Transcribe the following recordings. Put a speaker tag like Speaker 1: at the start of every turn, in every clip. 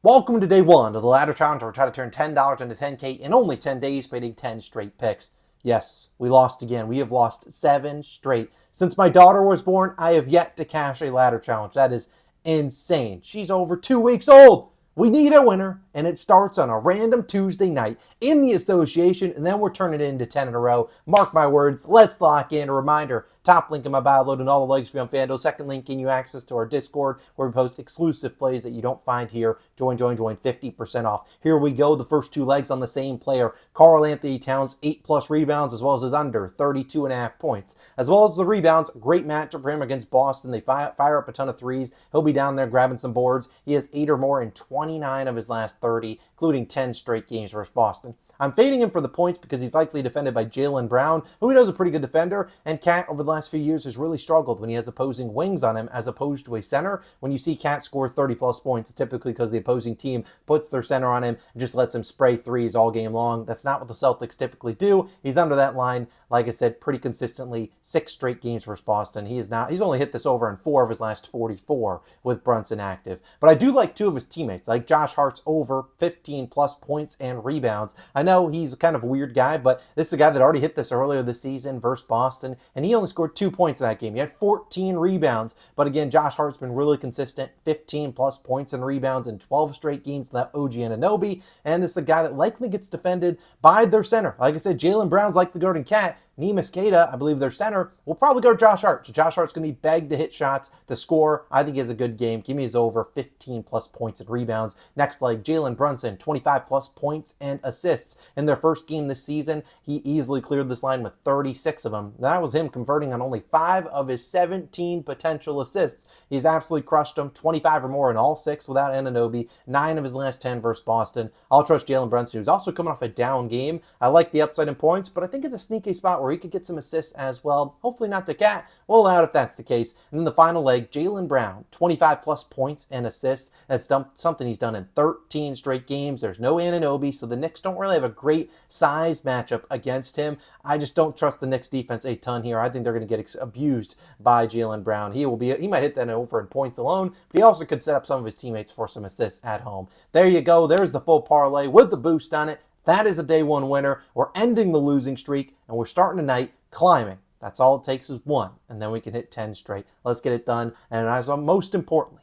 Speaker 1: Welcome to day one of the ladder challenge where we try to turn $10 into 10K in only 10 days, hitting 10 straight picks. Yes, we lost again. We have lost 7 straight. Since my daughter was born, I have yet to cash a ladder challenge. That is insane. She's over 2 weeks old. We need a winner, and it starts on a random Tuesday night in the association, and then we're turning it into 10 in a row. Mark my words, let's lock in. A reminder, top link in my bio, loading all the legs for you on FanDuel. Second link, giving you access to our Discord, where we post exclusive plays that you don't find here. Join, 50% off. Here we go, the first 2 legs on the same player. Karl-Anthony Towns, 8+ rebounds, as well as his under 32.5 points. As well as the rebounds, great matchup for him against Boston. They fire up a ton of threes. He'll be down there grabbing some boards. He has 8 or more in 29 of his last 30, including 10 straight games versus Boston. I'm fading him for the points because he's likely defended by Jaylen Brown, who he knows is a pretty good defender, and Cat over the last few years has really struggled when he has opposing wings on him as opposed to a center. When you see Cat score 30+ points, it's typically because the opposing team puts their center on him and just lets him spray threes all game long. That's not what the Celtics typically do. He's under that line, like I said, pretty consistently, 6 straight games versus Boston. He's only hit this over in 4 of his last 44 with Brunson active. But I do like 2 of his teammates, like Josh Hart's over 15+ points and rebounds. I know he's kind of a weird guy, but this is a guy that already hit this earlier this season versus Boston, and he only scored 2 points in that game. He had 14 rebounds, but again, Josh Hart's been really consistent, 15+ points and rebounds in 12 straight games without OG Anunoby, and this is a guy that likely gets defended by their center. Like I said, Jaylen Brown's like the guarding Cat. Neemias Queta, I believe their center, will probably go to Josh Hart. So Josh Hart's going to be begged to hit shots, to score. I think he has a good game. Give me his over 15+ points and rebounds. Next leg, Jalen Brunson, 25+ points and assists. In their first game this season, he easily cleared this line with 36 of them. That was him converting on only 5 of his 17 potential assists. He's absolutely crushed them, 25 or more in all 6 without Anunoby, 9 of his last 10 versus Boston. I'll trust Jalen Brunson, who's also coming off a down game. I like the upside in points, but I think it's a sneaky spot where he could get some assists as well. Hopefully not the Cat. We'll allow it if that's the case. And then the final leg, Jaylen Brown, 25+ points and assists. That's something he's done in 13 straight games. There's no Anunoby, so the Knicks don't really have a great size matchup against him. I just don't trust the Knicks defense a ton here. I think they're going to get abused by Jaylen Brown. He might hit that over in points alone, but he also could set up some of his teammates for some assists at home. There you go. There's the full parlay with the boost on it. That is a day one winner. We're ending the losing streak, and we're starting tonight climbing. That's all it takes is 1, and then we can hit 10 straight. Let's get it done. And as most importantly,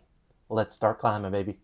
Speaker 1: let's start climbing, baby.